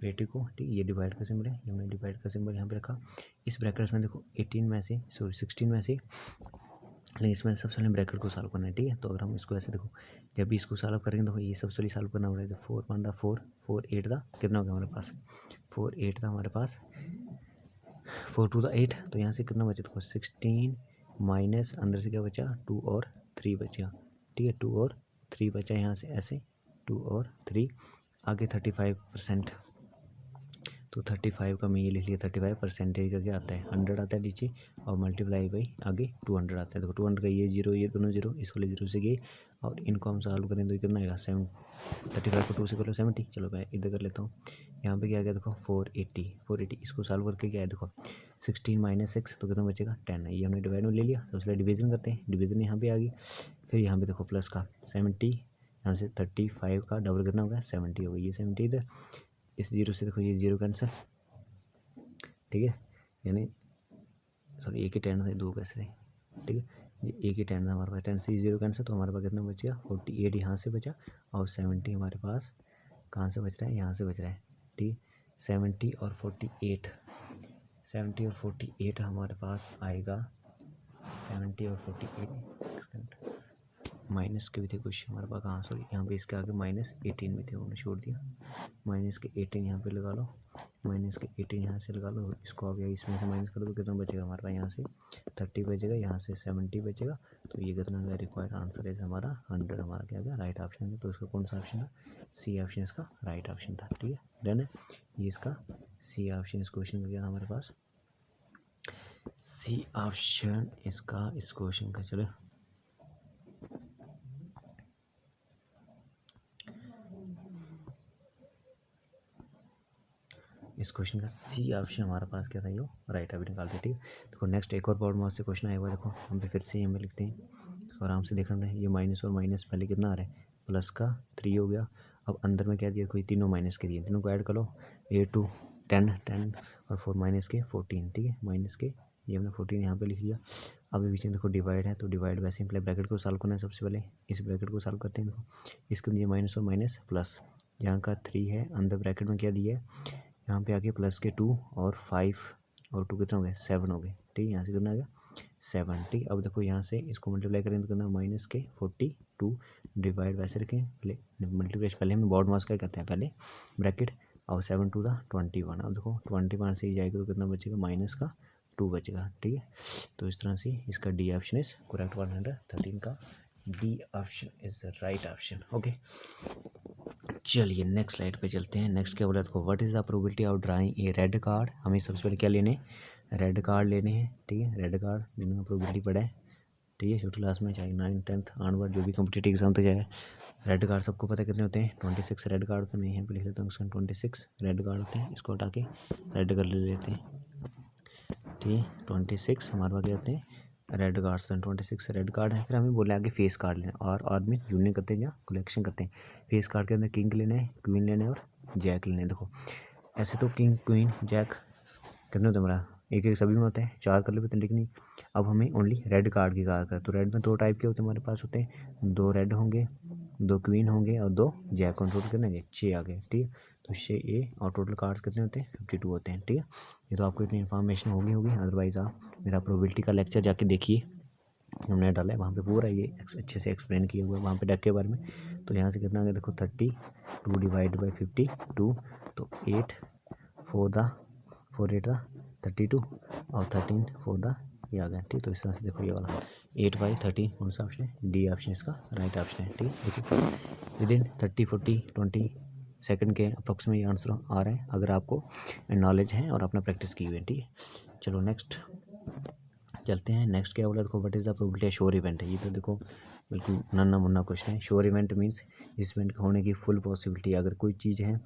A: 80 को। ठीक है, ये डिवाइड का सिंबल है, ये हमने डिवाइड का सिंबल यहाँ पे रखा। इस ब्रैकेट में देखो 16 में से, लेकिन इसमें सबसे पहले ब्रैकेट को सॉल्व करना है। ठीक है, तो अगर हम इसको ऐसे देखो, जब भी इसको सॉल्व करेंगे तो ये सबसे पहले सॉल्व करना पड़ेगा। 4 1 दा 4, 4 8 दा कितना हो गया हमारे पास 4 8 था हमारे पास, 4 2 दा 8। तो यहाँ से कितना बचा देखो 16 माइनस अंदर से क्या बचा 2 और 3 बचा। ठीक है 2 और 3 बचा, यहाँ से ऐसे 2 और 3, आगे 35%। तो 35 का मैं ये लिख लिया, 35 परसेंटेज का क्या आता है 100 आता है नीचे, और मल्टीप्लाई बाई आगे 200 आता है। देखो 200 का ये जीरो, ये दोनों जीरो, इस वाले जीरो से गए, और इनको हम सॉल्व करें तो कितना आएगा 35 को 2 से करो 70। चलो मैं इधर कर लेता हूँ। यहाँ पे क्या आ गया देखो 480, इसको सॉल्व करके क्या है देखो 16 माइनस 6 तो कितना बचेगा 10 है। ये हमने डिवाइड में ले लिया, सबसे पहले डिवीजन करते हैं, डिवीजन यहाँ पे आ गई। फिर यहाँ पे देखो प्लस का 70, यहाँ से 35 का डबल कितना होगा 70 होगा, ये 70 इधर, इस जीरो से देखो ये जीरो कैंसिल। ठीक है, यानी सॉरी एक ही 10 थे, 2 कैसे थे। ठीक है, ये एक ही 10 था हमारे पास, 10 से जीरो कैंसिल, तो हमारे पास कितना बच गया 48 यहाँ से बचा, और 70 हमारे पास कहाँ से बच रहा है, यहाँ से बच रहा है। ठीक है 70 और 48 हमारे पास आएगा, 70 और 48 माइनस के भी थे कुछ हमारे पास, कहाँ सॉरी यहाँ पे इसके आगे -18 में थे, उन्होंने छोड़ दिया। माइनस के 18 यहाँ पे लगा लो, माइनस के 18 यहाँ से लगा लो, इसको आ गया इसमें से माइनस करो तो कितना बचेगा हमारे पास, यहाँ से 30 बचेगा, यहाँ से 70 बचेगा। तो ये कितना गया रिक्वायर्ड आंसर है हमारा 100, हमारा क्या गया राइट ऑप्शन है। तो इसका कौन सा ऑप्शन था, सी ऑप्शन इसका राइट ऑप्शन था। ठीक है डन है, ये इसका सी ऑप्शन इस क्वेश्चन का क्या था हमारे पास, सी ऑप्शन इसका इस क्वेश्चन का। चलो इस क्वेश्चन का सी ऑप्शन हमारे पास क्या था, ये राइट अभी निकालते हैं। ठीक है, देखो नेक्स्ट एक और बोर्ड मास से क्वेश्चन आया हुआ है। देखो हम पे फिर से यहाँ पे लिखते हैं, तो आराम से देखना है। ये माइनस और माइनस पहले कितना आ रहा है प्लस का 3 हो गया। अब अंदर में क्या दिया, कोई तीनों माइनस के दिए, तीनों को ऐड कर लो, 8 10 और 4 माइनस के 14। ठीक है माइनस के ये हमने 14 यहाँ पे लिख लिया। अब बीच में देखो डिवाइड है, तो डिवाइड वैसे पहले ब्रैकेट को सॉल्व करना है। सबसे पहले इस ब्रैकेट को सॉल्व करते हैं। देखो इसके अंदर माइनस और माइनस प्लस, यहाँ का 3 है, अंदर ब्रैकेट में क्या दिया है, यहाँ पे आके प्लस के 2 और 5 और 2 कितना हो गए 7 हो गए। ठीक है यहाँ से कितना आ गया 7। ठीक, अब देखो यहाँ से इसको मल्टीप्लाई करें तो कितना माइनस के 42, डिवाइड वैसे रखें, पहले मल्टीप्लाई पहले हमें बॉर्ड मास का कहते हैं पहले ब्रैकेट, और 7 टू द 21। अब देखो 21 से ही जाएगा तो कितना बचेगा माइनस का 2 बचेगा। ठीक है, तो इस तरह से इसका डी ऑप्शन इज करेक्ट, 113 का D option is right option. Okay चलिए नेक्स्ट स्लाइड पे चलते हैं। नेक्स्ट क्या बोला देखो, what is the probability of drawing A red card. हमें सबसे पहले क्या लेने, रेड कार्ड लेने हैं। ठीक है रेड कार्ड जिनका प्रोबेबिलिटी पड़ा है। ठीक है, छोटी क्लास में चाहे 9th 10th ऑनवर्ड जो भी कॉम्पिटिटिव एग्जाम तक जाए। रेड कार्ड सबको पता कितने होते हैं, 26 रेड कार्ड होते हैं। मैं यहाँ पे लिख लेता हूँ इसका 26 रेड कार्ड होते हैं। इसको हटा के रेड कर लेते हैं, ठीक है। 26 हमारे पास क्या होते हैं, रेड कार्ड्स। 26 रेड कार्ड है। फिर हमें बोला आगे फेस कार्ड लेना, और आदमी यूनियन करते हैं या कलेक्शन करते हैं। फेस कार्ड के अंदर किंग लेना है, क्वीन लेना है और जैक लेना है। देखो ऐसे तो किंग क्वीन जैक कितने होते हैं हमारा, एक एक सभी में होते हैं, 4 कर लेते हैं। लेकिन अब हमें ओनली रेड कार्ड की कार करें, तो रेड में 2 टाइप के होते हैं हमारे पास होते हैं, 2 रेड होंगे, 2 क्वीन होंगे और 2 जैक। टोटल कितने 6 आ गए, ठीक है। तो 6 ए और टोटल कार्ड्स कितने होते हैं 52 होते हैं, ठीक है। ये तो आपको इतनी इन्फॉर्मेशन होगी अदरवाइज़ आप मेरा प्रोबेबिलिटी का लेक्चर जाके देखिए, हमने डाला है वहाँ पे पूरा ये अच्छे से एक्सप्लेन किया हुआ है वहाँ पे डक के बारे में। तो यहाँ से कितना आ गया देखो 32 डिवाइड बाई 52, तो 8 4 8 32 और 13 4 ये आ गया, ठीक। तो इस तरह से देखो ये वाला 8/13 कौन सा ऑप्शन है, डी ऑप्शन इसका राइट ऑप्शन है, ठीक है। देखिए विदिन 30 40 20 सेकंड के अप्रोक्सीमेट ये आंसर आ रहा है अगर आपको नॉलेज है और अपना प्रैक्टिस की हुई है, ठीक है। चलो नेक्स्ट चलते हैं। नेक्स्ट क्या बोला देखो, what is the probability sure event है। ये तो देखो बिल्कुल नन्ना मुन्ना क्वेश्चन है। श्योर इवेंट मीन्स इस इवेंट होने की फुल पॉसिबिलिटी, अगर कोई चीज़ है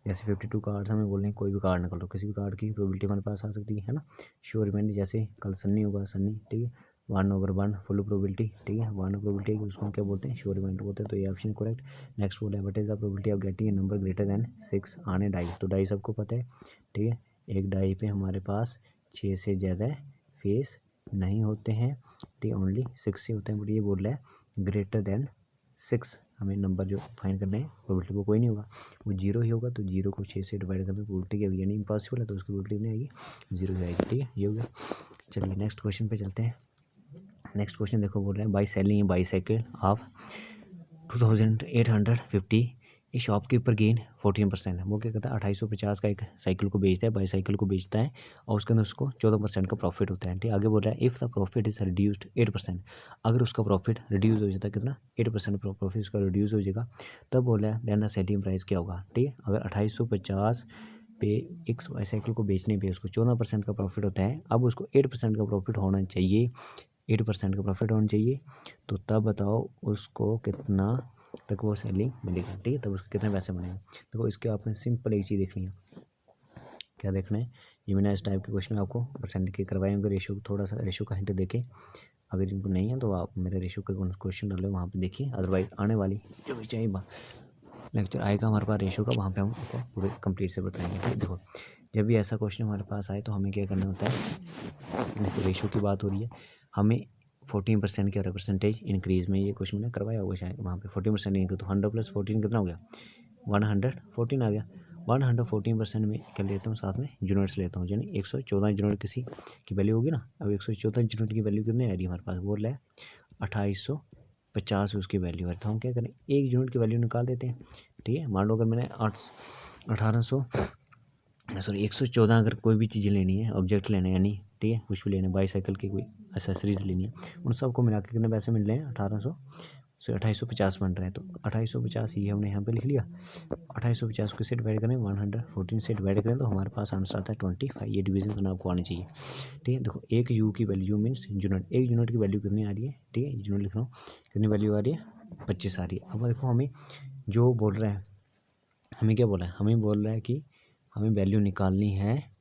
A: जैसे 52 कार्ड्स हमें बोल रहे हैं, कोई भी कार्ड निकाल लो, किसी भी कार्ड की प्रोबेबिलिटी हमारे पास आ सकती है ना। श्योर इवेंट जैसे कल सन्नी होगा, सन्नी, ठीक है, 1/1 फुल प्रोबेबिलिटी, ठीक है, 1 प्रोबेबिलिटी है, उसको हम क्या बोलते हैं, श्योर इवेंट बोलते हैं। तो ये ऑप्शन करेक्ट। नेक्स्ट बोला है what is the probability of getting a number greater than 6 on a die. तो डाई सबको पता है, ठीक है। एक डाई पे हमारे पास 6 से ज़्यादा फेस नहीं होते हैं, ठीक है, ओनली 6 ही होते हैं। बट ये बोल रहा है ग्रेटर देन 6, हमें नंबर जो फाइंड करने हैं प्रोबेबिलिटी वो कोई नहीं होगा, वो 0 ही होगा। तो 0 को 6 से डिवाइड करके प्रोबेबिलिटी क्या होगी, यानी इम्पॉसिबल है तो उसकी प्रोबेबिलिटी नहीं आएगी, 0 ही आएगी, ठीक है, ये हो गया। चलिए नेक्स्ट क्वेश्चन पे चलते हैं। नेक्स्ट क्वेश्चन देखो बोल रहे हैं बाई सेलिंग बाईसाइकिल ऑफ 2850 ये शॉपकीपर गेन 14%। वो क्या कहता है 2850 का एक साइकिल को बेचता है, बाईसाइकिल को बेचता है, और उसके अंदर उसको 14% का प्रॉफिट होता है, ठीक। आगे बोल रहा है if the profit is reduced 8%, अगर उसका प्रॉफिट रिड्यूस हो जाता है कितना 8% प्रॉफिट उसका रिड्यूस हो जाएगा, तब बोल रहा है देन द सेलिंग प्राइस क्या होगा, ठीक है। अगर 2850 पे एक बाईसाइकिल को बेचने पे उसको 14% का प्रॉफिट होता है, अब उसको 8% का प्रॉफिट होना चाहिए, 8% का प्रॉफिट होना चाहिए, तो तब बताओ उसको कितना तक वो सेलिंग मिलेगा, ठीक है, तब उसके कितने पैसे बनेंगे। देखो इसके आपने सिंपल एक चीज़ देखनी है, क्या देखना है, ये मैंने इस टाइप के क्वेश्चन आपको परसेंट के करवाए होंगे, रेशो थोड़ा सा रेशो का हिंट देके, अगर इनको नहीं है तो आप मेरे रेशो के क्वेश्चन डालो वहाँ पे देखिए, अदरवाइज आने वाली जो भी चाहिए लेक्चर आएगा हमारे पास रेशो का, वहाँ पे हम आपको पूरे कंप्लीट से बताएंगे, ठीक। देखो जब भी ऐसा क्वेश्चन हमारे पास आए तो हमें क्या करना होता है, देखो रेशो की बात हो रही है, हमें 14% का परसेंटेज इंक्रीज़ में ये क्वेश्चन मैंने करवाया होगा शायद, वहाँ पे 14% इंक्रीज, तो 100 + 14 कितना हो गया 114 आ गया। 114% में क्या लेता हूँ साथ में यूनिट्स लेता हूँ, यानी 114 यूनिट किसी की वैल्यू होगी ना। अब 114 यूनिट की वैल्यू कितनी आ रही है हमारे पास, बोल रहा है 2850 उसकी वैल्यू है, तो हम क्या करें एक यूनिट की वैल्यू निकाल देते हैं, ठीक है। मान लो अगर मैंने 114 अगर कोई भी चीज़ें लेनी है, ऑब्जेक्ट लेने हैं यानी, ठीक है, कुछ भी लेना है, बाईसाइकिल की कोई एसेसरीज लेनी है, उन सबको मिला के कितने पैसे मिल रहे हैं 1800 से 2850 बन रहे हैं। तो 2850 ये हमने यहाँ पे लिख लिया, 2850 को से डिवाइड करें 114 से डिवाइड करें तो हमारे पास आंसर आता है 25। ये डिवीजन करना आपको आनी चाहिए, ठीक है। देखो एक यू की वैल्यू मीन्स यूनिट, एक यूनिट की वैल्यू कितनी आ रही है, ठीक है, यूनिट लिख रहा हूँ, कितनी वैल्यू आ रही है 25 आ रही है। अब देखो हमें जो बोल रहा है, हमें क्या बोला है, हमें बोल रहा है कि हमें वैल्यू निकालनी है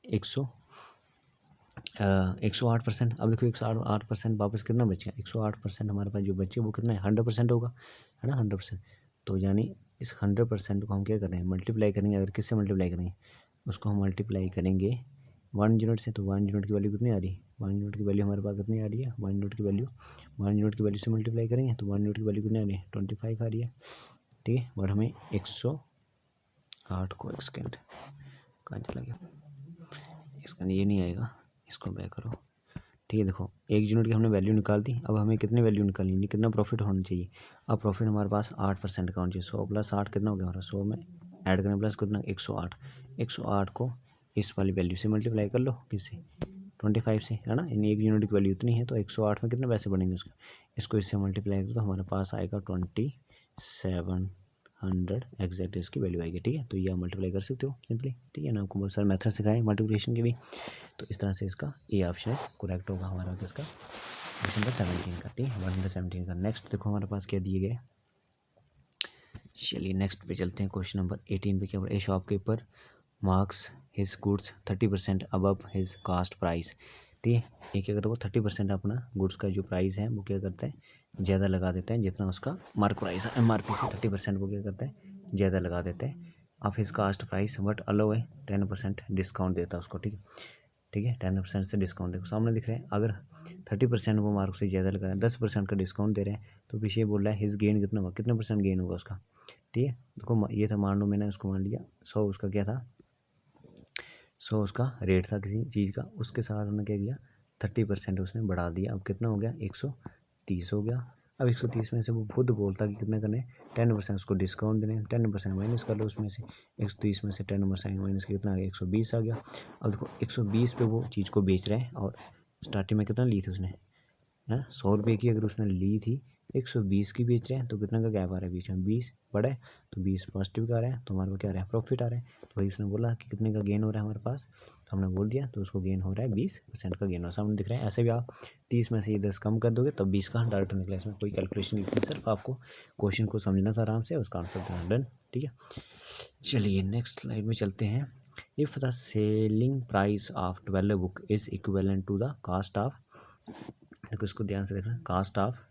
A: 108%। अब देखो 108% वापस कितना बचा, 108% हमारे पास जो बचे वो कितना है 100% होगा, है ना, 100%। तो यानी इस 100% को हम क्या करें मल्टीप्लाई करेंगे, अगर किससे मल्टीप्लाई करेंगे, उसको हम मल्टीप्लाई करेंगे 1 यूनिट से। तो 1 यूनिट की वैल्यू कितनी आ रही है, 1 यूनिट की वैल्यू हमारे पास कितनी आ रही है, 1 यूनिट की वैल्यू 1 यूनिट की वैल्यू से मल्टीप्लाई करेंगे तो 1 यूनिट की वैल्यू कितनी आ रही है 25 आ रही है, ठीक है। और हमें 108 को एक सेकेंड कहाँ चला गया, इसका ये नहीं आएगा, इसको बैक करो, ठीक है। देखो एक यूनिट की हमने वैल्यू निकाल दी, अब हमें कितनी वैल्यू निकालनी है, कितना प्रॉफिट होना चाहिए। अब प्रॉफिट हमारे पास 8% का होना चाहिए, 100 + 8 कितना हो गया हमारा, 100 में ऐड करने प्लस कितना 108, 108 को इस वाली वैल्यू से मल्टीप्लाई कर लो, किससे 25 से, है ना, यानी एक यूनिट की वैल्यू इतनी है, तो 108 में कितने पैसे बनेंगे उसके, इसको इससे मल्टीप्लाई करो तो हमारे पास आएगा 27 100 एग्जैक्ट इसकी वैल्यू आएगी। ठीक है, तो ये आप मल्टीप्लाई कर सकते हो सिंपली। ठीक है ना, आपको बहुत सारे मेथड सिखाए मल्टीप्लिकेशन के भी। तो इस तरह से इसका ए ऑप्शन करेक्ट होगा हमारा किसका, क्वेश्चन नंबर 17 का। ठीक है, 117 का। नेक्स्ट देखो हमारे पास क्या दिए गए। चलिए नेक्स्ट पे चलते हैं। क्वेश्चन नंबर 18 पे क्या बोला, ए shopkeeper marks his goods 30% above his cost price. ठीक है, ये क्या करता है, वो 30% अपना गुड्स का जो प्राइस है वो क्या करता है, ज़्यादा लगा देता है जितना उसका मार्क प्राइस है। MRP से 30% वो क्या करता है, ज़्यादा लगा देते हैं। Of his cost price but allow है 10% डिस्काउंट देता है उसको। ठीक है, ठीक है, 10% से डिस्काउंट देखो सामने दिख रहे हैं। अगर 30% वो मार्क से ज़्यादा लगा रहे हैं, 10% का डिस्काउंट दे रहे हैं, तो पीछे बोल रहा है हिज गेन कितना होगा, कितने परसेंट गेन होगा उसका। ठीक है, देखो ये था, मान लो मैंने उसको मान लिया 100 उसका क्या था, 100 उसका रेट था किसी चीज़ का, उसके साथ हमने क्या किया 30% उसने बढ़ा दिया। अब कितना हो गया, 130 हो गया। अब 130 में से वो खुद बोलता कि कितने करने, 10% उसको डिस्काउंट देने, 10% माइनस कर लो उसमें से, 130 में से 10% माइनस कितना आ गया, 120 आ गया। अब देखो 120 पे वो चीज़ को बेच रहे हैं, और स्टार्टिंग में कितना ली थी उसने, है 100 रुपये की अगर उसने ली थी, 120 की बेच रहे हैं, तो कितना का गैप आ रहा है बीच में, 20 बड़ा है, तो 20 पॉजिटिव का आ रहा है, तो हमारे पास क्या आ रहा है, प्रॉफिट आ रहा है। तो वही उसने बोला कि कितने का गेन हो रहा है हमारे पास, तो हमने बोल दिया, तो उसको गेन हो रहा है 20% का गेन हो, सामने दिख रहा है। ऐसे भी आप 30 में से ये 10 कम कर दोगे तब 20 का डायरेक्ट निकला, इसमें कोई कैलकुलेशन नहीं थी, सिर्फ आपको क्वेश्चन को समझना था आराम से, उसका आंसर देना, डन। ठीक है, चलिए नेक्स्ट स्लाइड में चलते हैं। If the selling price of 12 book is equivalent to the cost of, देखो इसको ध्यान से देखना, कास्ट ऑफ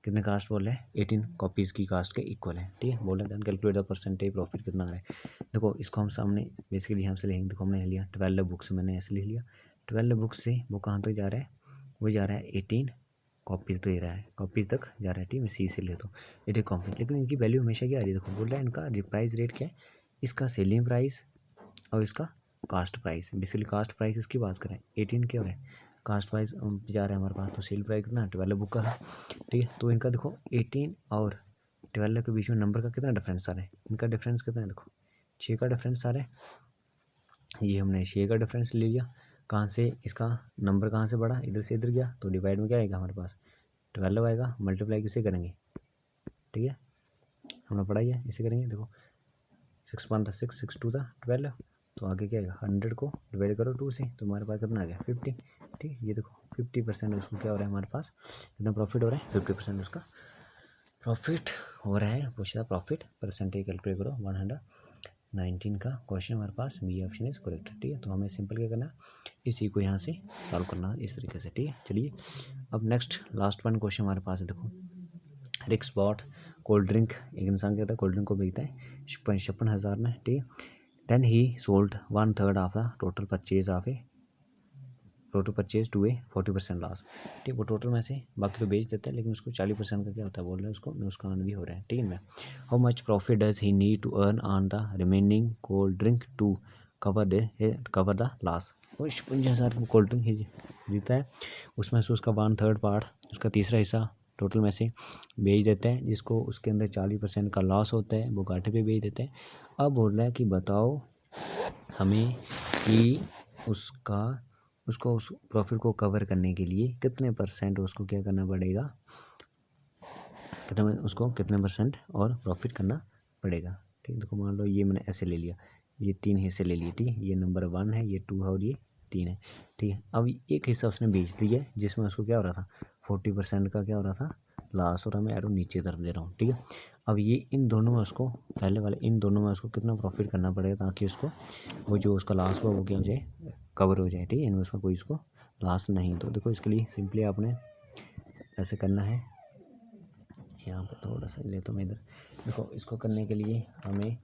A: कितने कास्ट बोल रहे हैं, 18 कॉपीज़ की कास्ट के इक्वल है। ठीक है, बोल रहे हैं कैलकुलेट द परसेंटेज प्रॉफिट कितना आ रहा है। देखो इसको हम सामने बेसिकली हमसे लिखेंगे, देखो हमने लिया 12 बुक्स, मैंने ऐसे लिख लिया 12 बुक्स से वो कहाँ तक जा रहा है, वो जा रहा है 18 कॉपीज़ दे रहा है, कॉपीज़ तक जा रहा है। ठीक है, मैं सी से ले तो 18 कॉपीज, लेकिन इनकी वैल्यू हमेशा क्या आ रही है, देखो बोल रहा है इनका प्राइस रेट क्या है, इसका सेलिंग प्राइस और इसका cost price. Basically cost price इसकी बात करें 18 क्या हो रहा है, कास्ट प्राइस जा रहा है हमारे पास, तो सेल प्राइस कितना 12 बुक का था। ठीक है, तो इनका देखो 18 और 12 के बीच में नंबर का कितना डिफरेंस आ रहा है, इनका डिफरेंस कितना है, देखो 6 का डिफरेंस आ रहा है। ये हमने 6 का डिफरेंस ले लिया, कहाँ से इसका नंबर कहाँ से बढ़ा, इधर से इधर गया, तो डिवाइड में क्या आएगा हमारे पास 12 आएगा, मल्टीप्लाई किसे करेंगे, ठीक है हमने पढ़ाई है, इसे करेंगे। देखो 6 1 था 6, 6 2 था 12, तो आगे क्या आएगा 100 को डिवाइड करो 2 से, तो हमारे पास कितना आ गया 50। ठीक है, ये देखो 50% उसको क्या हो रहा है हमारे पास, कितना प्रॉफिट हो रहा है, 50% उसका प्रॉफिट हो रहा है। पूछा प्रॉफिट परसेंटेज कैलकुलेट करो, 119 का क्वेश्चन हमारे पास, बी ऑप्शन इज करेक्ट। ठीक है, तो हमें सिंपल क्या करना, इसी को यहाँ से सॉल्व करना इस तरीके से। ठीक है, चलिए अब नेक्स्ट लास्ट वन क्वेश्चन हमारे पास है। देखो रिक्स बॉट कोल्ड ड्रिंक, एक इंसान क्या होता है कोल्ड ड्रिंक को बेचता है 56,000 में। ठीक है, then he sold 1/3 of the total purchase of a total purchase to a 40% loss. ठीक, वो टोटल में से बाकी तो बेच देता है, लेकिन उसको 40% का क्या होता है बोल रहे हैं, उसको नुकसान भी हो रहा है। ठीक है मैं, how much profit does he need to earn on the remaining cold drink to cover the loss. वो 56,000 कोल्ड ड्रिंक ही जीता है, उसमें से उसका 1/3 पार्ट, उसका तीसरा हिस्सा टोटल में से बेच देते हैं, जिसको उसके अंदर 40% का लॉस होता है, वो घाटे पे बेच देते हैं। अब बोल रहा है कि बताओ हमें कि उसको उस प्रॉफिट को कवर करने के लिए कितने परसेंट उसको क्या करना पड़ेगा, उसको कितने परसेंट और प्रॉफिट करना पड़ेगा। ठीक, देखो मान लो ये मैंने ऐसे ले लिया, ये 3 हिस्से ले लिए। ठीक है, ये नंबर 1 है, ये 2 है और ये 3 है। ठीक है, अब एक हिस्सा उसने बेच दिया है, जिसमें उसको क्या हो रहा था 40% का क्या हो रहा था लॉस हो रहा है। मैं एरो नीचे तरफ दे रहा हूँ। ठीक है, अब ये इन दोनों में उसको पहले वाले इन दोनों में उसको कितना प्रॉफिट करना पड़ेगा, ताकि उसको वो जो उसका लॉस हुआ वो क्या हो जाए, कवर हो जाए। ठीक है, इनमें उसमें कोई उसको लॉस नहीं। तो देखो इसके लिए सिंपली आपने ऐसे करना है, यहाँ पर थोड़ा सा लेता हूँ मैं इधर। देखो इसको करने के लिए हमें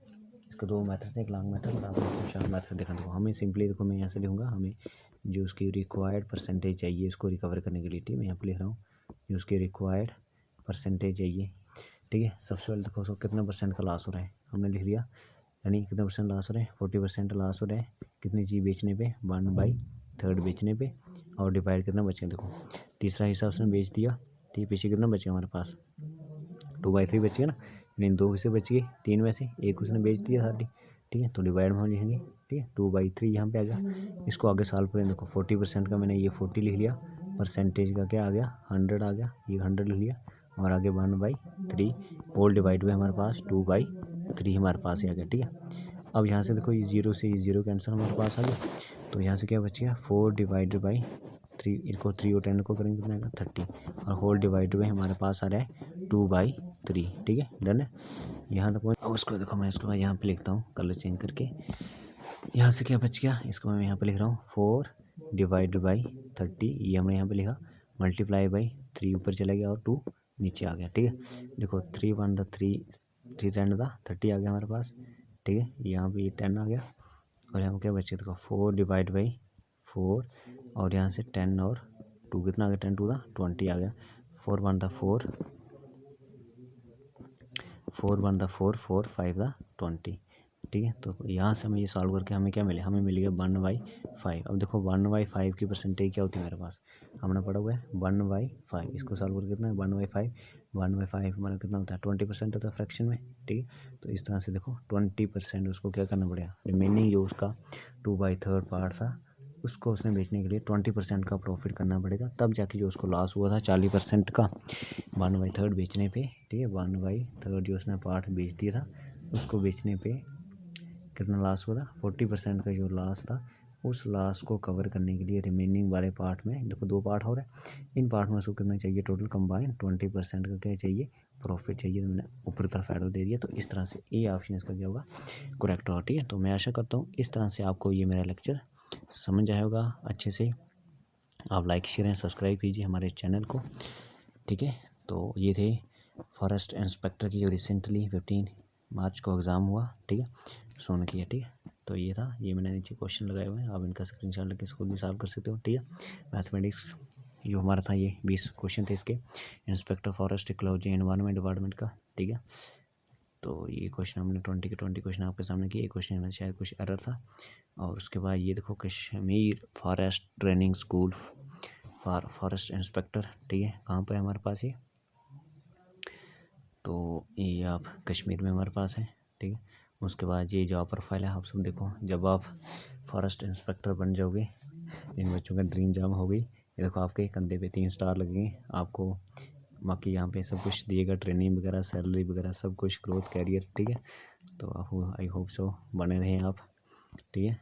A: इसको 2 मेथड है, एक लॉन्ग मेथड और आपको शॉर्ट मेथड देखना। देखो हमें सिंपली, देखो मैं यहाँ से लिखूँगा, हमें जो उसकी रिक्वायर्ड परसेंटेज चाहिए उसको रिकवर करने के लिए। ठीक है, मैं यहाँ पर लिख रहा हूँ जो उसकी रिक्वायर्ड परसेंटेज चाहिए। ठीक है, सबसे पहले देखो उसको कितना परसेंट का लॉस हो रहा है, हमने लिख लिया, यानी कितना परसेंट लॉस हो रहा है, 40% लॉस हो रहा है। कितनी चीज़ बेचने पे, 1/3 बेचने पे, और डिवाइड कितना बचेगा, देखो तीसरा हिस्सा उसने बेच दिया। ठीक, पीछे कितना बचेगा हमारे पास 2/3 बचेगा ना, यानी 2 हिस्से बच गए, 3 में से एक उसने बेच दिया सारी। ठीक है, तो डिवाइड में हम लिखेंगे। ठीक है, 2/3 यहाँ पे आ गया। इसको आगे सॉल्व करें, देखो 40% का मैंने ये 40 लिख लिया, परसेंटेज का क्या आ गया 100 आ गया, ये 100 लिख लिया, और आगे 1/3 होल डिवाइड बाई हमारे पास 2/3 हमारे पास ही आ गया, ठीक है। अब यहाँ से देखो ये 0 से ये 0 कैंसिल हमारे पास आ गया, तो यहाँ से क्या बच गया 4 डिवाइडेड बाई 3, इनको 3 और 10 को करेंगे कितना आएगा 30, और होल डिवाइड बाई हमारे पास आ रहा है 2/3, ठीक है, डन है। यहाँ तक अब उसको देखो मैं इसको यहाँ पे लिखता हूँ कलर चेंज करके। यहाँ से क्या बच गया, इसको मैं यहाँ पे लिख रहा हूँ 4 डिवाइडेड बाई 30, ये हमने यहाँ पे लिखा, मल्टीप्लाई बाई 3 ऊपर चला गया और 2 नीचे आ गया, ठीक है। देखो 3 1 था 3 3 10 था 30 आ गया हमारे पास, ठीक है। यहाँ पे ये 10 आ गया और यहाँ पे क्या बचे, देखो 4 डिवाइड बाई 4 और यहाँ से 10 और 2 कितना आ गया, 10 2 था 20 आ गया, 4 1 था 4 4 1 था 4 4 5 था 20, ठीक है। तो यहाँ से हमें ये सॉल्व करके हमें क्या मिले, हमें मिल गया 1/5। अब देखो 1/5 की परसेंटेज क्या होती है मेरे पास, हमने पढ़ा हुआ है 1/5, इसको सॉल्व करके कितना है 1/5, 1/5 हमारा कितना होता है 20% होता है फ्रैक्शन में, ठीक है। तो इस तरह से देखो 20% उसको क्या करना पड़ेगा, रिमेनिंग जो उसका 2/3 पार्ट था उसको उसने बेचने के लिए 20% का प्रॉफिट करना पड़ेगा, तब जाके जो उसको लॉस हुआ था 40% का 1/3 बेचने पे, ठीक है। 1/3 जो उसने पार्ट बेच दिया था उसको बेचने पे कितना लॉस हुआ था 40% का जो लॉस था, उस लॉस को कवर करने के लिए रिमेनिंग वाले पार्ट में देखो 2 पार्ट हो रहे हैं, इन पार्ट में उसको कितना चाहिए टोटल कंबाइन 20% का क्या चाहिए प्रॉफिट चाहिए, तो मैंने ऊपर तरफ एरो दे दिया। तो इस तरह से ये ऑप्शन इसका क्या होगा करेक्ट होगा, ठीक है। तो मैं आशा करता हूँ इस तरह से आपको ये मेरा लेक्चर समझ आया होगा अच्छे से। आप लाइक शेयर एंड सब्सक्राइब कीजिए हमारे चैनल को, ठीक है। तो ये थे फॉरेस्ट इंस्पेक्टर की जो रिसेंटली 15 मार्च को एग्ज़ाम हुआ, ठीक है, सोने की है, ठीक है। तो ये था, ये मैंने नीचे क्वेश्चन लगाए हुए हैं, आप इनका स्क्रीनशॉट लेके इसको भी सॉल्व कर सकते हो, ठीक है। मैथमेटिक्स जो हमारा था ये 20 क्वेश्चन थे इसके, inspector forest ecology environment department का, ठीक है। तो ये क्वेश्चन हमने 20 के 20 क्वेश्चन आपके सामने किए, क्वेश्चन में शायद कुछ एरर था। और उसके बाद ये देखो Kashmir forest training school forest inspector, ठीक है, कहाँ पर है हमारे पास ये, तो ये आप कश्मीर में हमारे पास है, ठीक है। उसके बाद ये जॉब प्रोफाइल है, आप सब देखो जब आप फॉरेस्ट इंस्पेक्टर बन जाओगे, इन बच्चों का ड्रीम जॉब हो गई, ये देखो आपके कंधे पे 3 स्टार लगेंगे, आपको बाकी यहाँ पे सब कुछ दिएगा, ट्रेनिंग वगैरह सैलरी वगैरह सब कुछ, ग्रोथ कैरियर, ठीक है। तो आप आई होप सो बने रहें आप, ठीक है,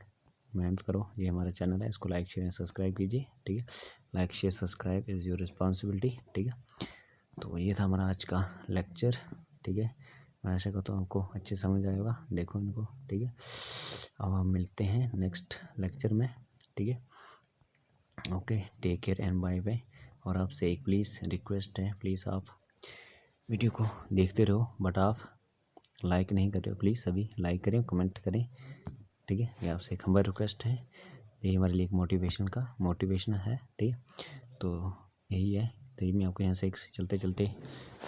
A: मेहनत करो। ये हमारा चैनल है, इसको लाइक शेयर सब्सक्राइब कीजिए, ठीक है। Like share subscribe is your responsibility, ठीक है। तो ये था हमारा आज का लेक्चर, ठीक है। मैं आशा करता हूँ आपको अच्छे समझ आएगा, देखो इनको, ठीक है। अब हम मिलते हैं नेक्स्ट लेक्चर में, ठीक है। Okay, take care and bye bye. और आपसे एक प्लीज़ रिक्वेस्ट है, प्लीज़ आप वीडियो को देखते रहो बट आप लाइक नहीं कर रहे हो, प्लीज़ सभी लाइक करें कमेंट करें, ठीक है। ये आपसे एक हम्बल रिक्वेस्ट है, ये हमारे लिए एक मोटिवेशन है, ठीक है। तो यही है, तो ये मैं आपको यहाँ से एक चलते चलते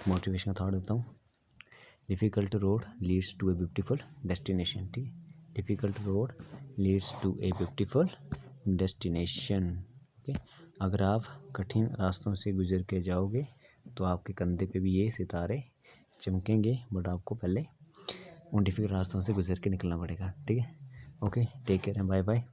A: मोटिवेशन का थॉट देता हूँ। Difficult road leads to a beautiful destination, ठीक है। Difficult road leads to a beautiful destination, okay. अगर आप कठिन रास्तों से गुजर के जाओगे तो आपके कंधे पे भी ये सितारे चमकेंगे, बट आपको पहले उन डिफ़िकल्ट रास्तों से गुजर के निकलना पड़ेगा, ठीक है। Okay, take care and bye bye.